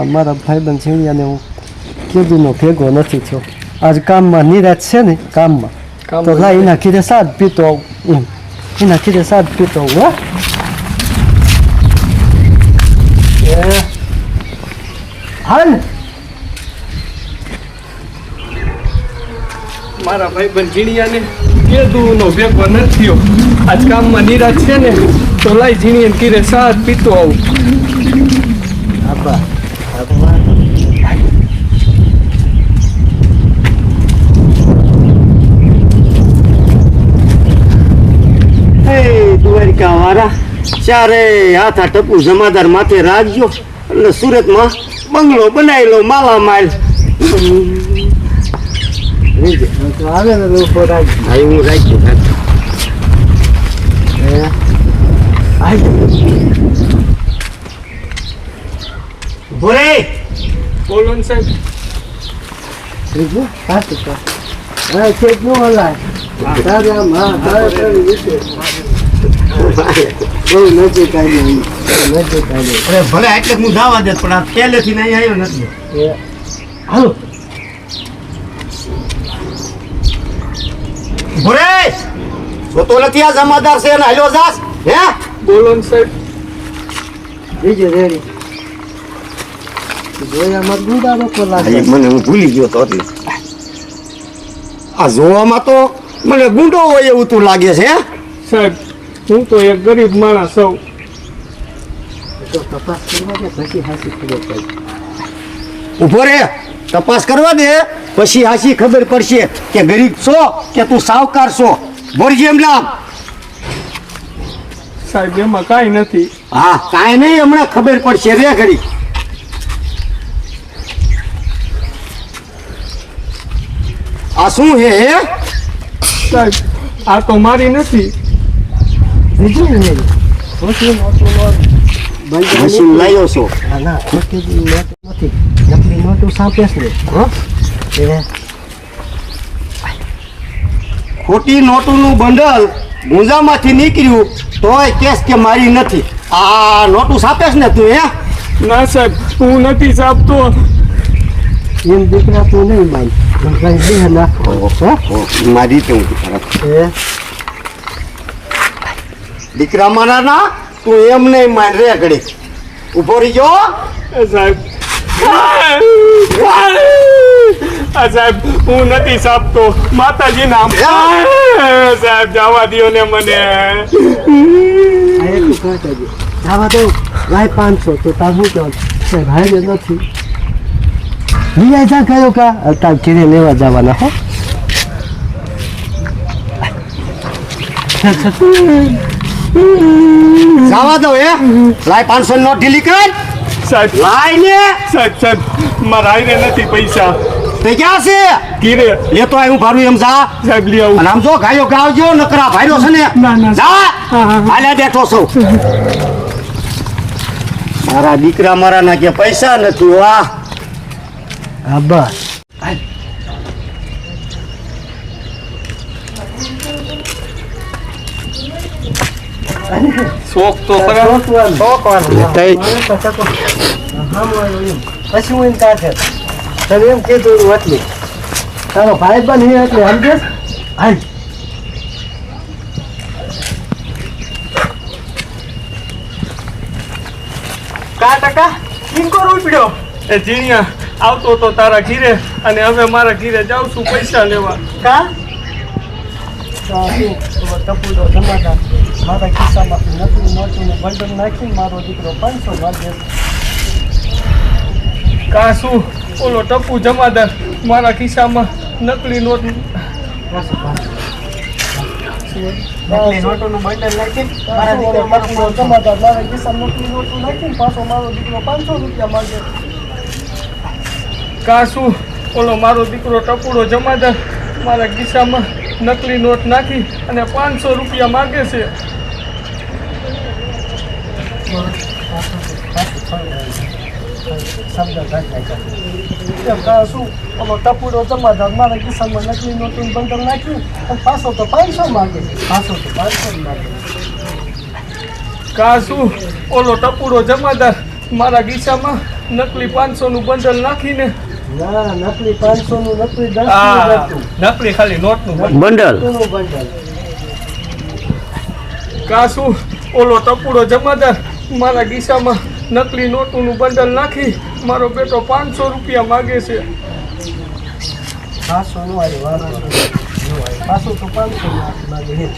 અમારા ભાઈબંધ છીણિયાને હું કીધુંનો ભેગો નથી થયો. આજ કામમાં નિરાશ છે ને, કામમાં તો લાઈ એના કીધે સાદ પીતો આવું, એના કીધે સાદ પીતો આવું. હાલ મારા ભાઈબંધ ઝીણિયાને કીધુંનો ભેગો નથી થયો. આજ કામમાં નિરાશ છે ને તો લાઈ ઝીણિયાને કીધે સાદ પીતો આવું. આબા દ્વારિકા વાળા ચારે હાથ આ ટપુ જમાદાર માથે રાખજો એટલે સુરતમાં બંગલો બનાવેલો માલામાલ. આવે ને લોકો રાખજો. હા હું રાખ્યું. ભોરે બોલો ને સાહેબ. બીજું સાચું કહો. હા છે જ ન હલાય. તારે આમ હા તારે તારી રીતે બહુ નજીક આવી નજીક આવી. અરે ભલે એટલે હું જવા દે પણ આ પહેલેથી નહીં આવ્યો નથી. હાલો ભોરે તો નથી આ જમાદાર છે ને હાલ્યો જાસ હે. બોલો ને સાહેબ. બીજું રેડી જોયામાં ગુંડા લોકો લાગે. મને હું ભૂલી ગયો તો એટલે આ જોવામાં તો મને ગુંડો હોય એવું તું લાગે છે. સાહેબ હું તો એક ગરીબ માણસ છું. તો તપાસ કરવા દે પછી હાસી ખબર પડે. ઉભો રે તપાસ કરવા દે પછી હાસી ખબર પડશે કે ગરીબ છો કે તું સાવકાર છો. બોરજી એમ નામ. સાહેબ એમાં કાંઈ નથી. હા કાંઈ નહીં હમણાં ખબર પડશે રે ઘડી. આ શું હે હે સાહેબ આ તો મારી નથી. બીજું રેડી ખોટી નોટો મશીન લાવ્યો છો. ના ના ખોટી નોટ નથી નકલી નોટો સાપેસ ને. એ ખોટી નોટોનું બંડલ ગુંજામાંથી નીકળ્યું તોય કેસ કે મારી નથી. આ નોટું સાપેસ ને તું હે. ના સાહેબ હું નથી સાપતો. એમ દીકરા તું નહીં માન કઈ દે નાખો. મારી તો દીકરા મારા ના તું એમ નહીં માન રે ઘડી. ઉભો રહી ગયો સાહેબ આ સાહેબ હું નથી સાપતો. માતાજી નામ સાહેબ જવા દો ને મને. જવા દો લાય 500 તો તાર શું કહેવાનું ભાઈ નથી બીજા જા કયો કા તાર ઘીરે લેવા જવાના હો. જવા દો હે લાય 500 નોટ ઢીલી કર. સાહેબ લાય ને સાહેબ મારા આઈને નથી પૈસા. તે ક્યાં છે ઘીરે લેતો આય હું ભારું એમ જા. સાહેબ લઈ આવું. અને આમ જો ગાયો ગાવજો નકરા ભાઈરો છે ને. ના, ના. જા હાલે બેઠો છું. મારા દીકરા મારા ના કે પૈસા નથી. વાહ હા બસ શોખ તો ખરા. પછી હું એમ કાઢે તને એમ કીધું એટલી તારો ભાઈ બન એટલે સમજે. હાલ કા ટકા કિંકો રૂપિયો એ જીણિયા આવતો તો તારા ઘીરે અને હવે મારા ઘીરે જાઉં છું પૈસા લેવા. કા ટપુડો જમાદાર મારા ખિસ્સામાંથી નકલી નોટોને બંડલ નાખી મારો દીકરો 500 વાગે. કા શું ઓલો ટપુ જમાદાર મારા ખિસ્સામાં નકલી નોટ નકલી નોટોનું બંડલ નાખી મારા દીકરો ટપુડો જમાદાર મારા ખિસ્સામાં નકલી નોટો નાખી પાછો મારો દીકરો 500 રૂપિયા માંગે. કા શું ઓલો મારો દીકરો ટપુડો જમાદાર મારા ખિસ્સામાં નકલી નોટ નાખી અને 500 રૂપિયા માગે છે. શું ઓલો ટપુડો જમાદાર મારા ખિસ્સામાં નકલી નોટોનું બંડલ નાખ્યું અને પાછો તો 500 માંગે છે. પાછો તો 500 માંગે. કા શું ઓલો ટપુડો જમાદાર મારા ખિસ્સામાં નકલી 500 નું બંડલ નાખીને ના નકલી 500 નું નકલી 10 આ નું નકલી ખાલી નોટનું બંડલ બંડલ કાશું ઓલો ટપુડો જમાદાર મારા ગીસામાં નકલી નોટોનું બંડલ નાખી મારો બેટો 500 રૂપિયા માગે છે. 500 નું આવી વાત પાછું તો 500 લાગે હે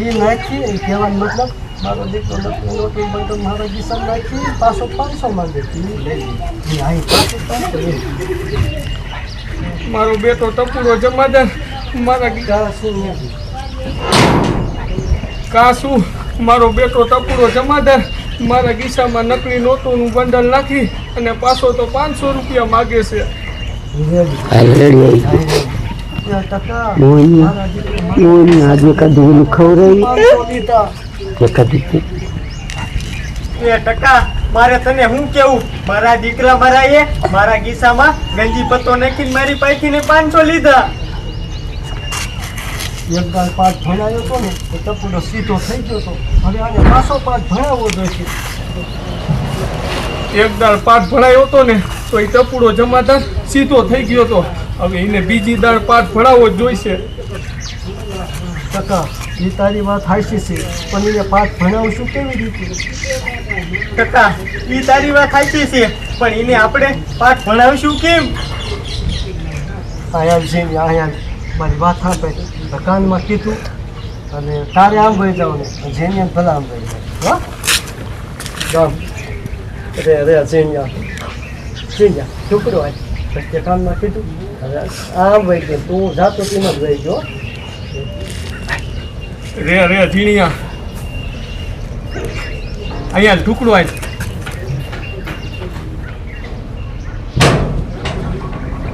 એ નાખી એ કહેવાનો મતલબ મારો દીકરો નકલી નોટનું બંડલ મારા ગીસામાં નાખી પાછો 500 માંગે છે એ અહીં પાછું 500 મારો બેટો ટપુડો જમાદાર મારા કાશું મારો બેટો ટપુડો જમાદાર મારા ગીસામાં નકલી નોટોનું બંડલ નાખી અને પાછો તો 500 રૂપિયા માગે છે. આજે કદું ખવડાવી એ ટકા મારે તને શું કેવું મારા દીકરા મારા મારા ગીસામાં ગંજી પત્તો નાખીને મારી પાસેથી 500 લીધા. એક ગાળ પાઠ ભણાયો હતો ને તો ટપુડો સીધો થઈ ગયો હતો હવે આને પાછો પાઠ ભણાવવો જોઈએ. એક દાળ પાઠ ભણાયો હતો ને તો એ ટપુડો જમાદાર સીધો થઈ ગયો હતો. હવે એને બીજી દાળ પાઠ ભણાવવો જ જોઈશે. ટકા એ તારી વાત હાચી છે પણ એને પાઠ ભણાવશું કેવી રીતે? ટકા ઈ તારી વાત સાચી છે પણ એને આપણે પાઠ ભણાવશું કેમ? આયા છે આયા મારી વાત સાંભળે કાનમાં કીધું અને તારે આમ વહી જાવ ને જેને ભલા આમ વહી જાવ ગામ રે જેન્યા છોકરો આજ પછી કાનમાં કીધું હવે આમ વહી ગયો તું જાતો તેમાં જ વહી ગયો. રે ઝીણિયા અહીંયા ટુકડો આજ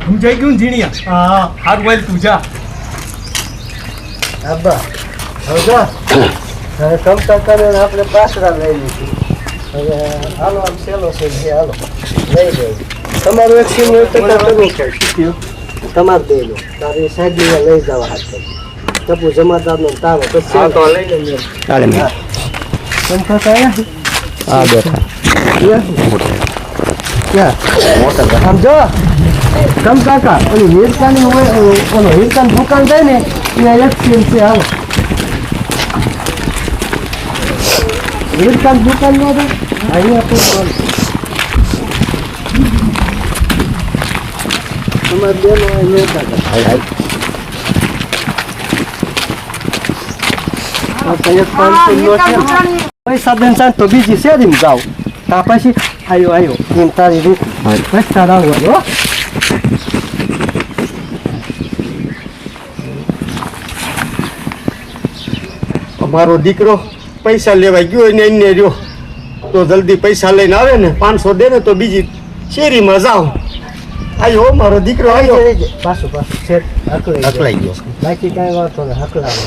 સમજાઈ ગયું ને ઝીણિયા? હા હારું વાલ તું જા. આબા હવે હવે કમતા કરે આપણે પાસરા લઈ લીધું હવે હાલો આમ સહેલો છે જે હાલો લઈ જાય તમારું એક સીમ હોય તો કરવું પડશે તમારે દઈ લો તારી સાહેબ લઈ જવા હાથ ટપુ જમાદારનો તારો પછી તો લઈ લે ચાલે મેં કમતા આવ્યા આ બેઠા ક્યાં આમ જો કમ કાકા ઓલી હીરકાની હોય ઓલો હીરકાની દુકાન જાય ને ત્યાં એક સીમ છે હાલો હીરકાની દુકાન નો અહીંયા પણ તમારે બેનો નહીં કાકા પૈસા બેન તો બીજી શેરીમાં જાઓ તા પછી આવ્યો એમ તારી રીત પૈસા આવવા અમારો દીકરો પૈસા લેવા ગયો ને એને રહ્યો તો જલ્દી પૈસા લઈને આવે ને 500 દે ને તો બીજી શેરીમાં જાઓ. આયો મારો દીકરો આવ્યો. પાછું છે હકલાઈ ગયો બાકી કાંઈ વાંધો ને હકલાવો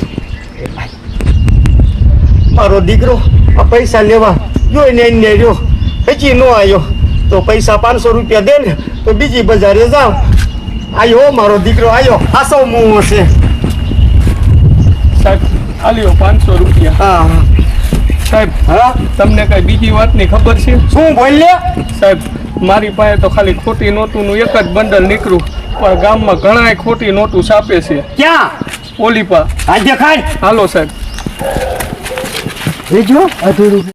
મારો દીકરો આ પૈસા લેવા ગયો ને એને રહ્યો પછી ન આવ્યો તો પૈસા 500 રૂપિયા દે ને તો બીજી બજારે જાઓ. આયો મારો દીકરો આવ્યો આસો મું છે. સાહેબ આલ્યો 500 રૂપિયા. હા સાહેબ હા તમને કઈ બીજી વાતની ખબર છે? શું બોલ્યા? સાહેબ મારી પાસે તો ખાલી ખોટી નોટોનું એક જ બંડલ નીકળ્યું પણ ગામમાં ઘણાય ખોટી નોટું છાપે છે. ક્યાં? ઓલી પા આજે ખાય હાલો સાહેબ. બીજું અધૂરું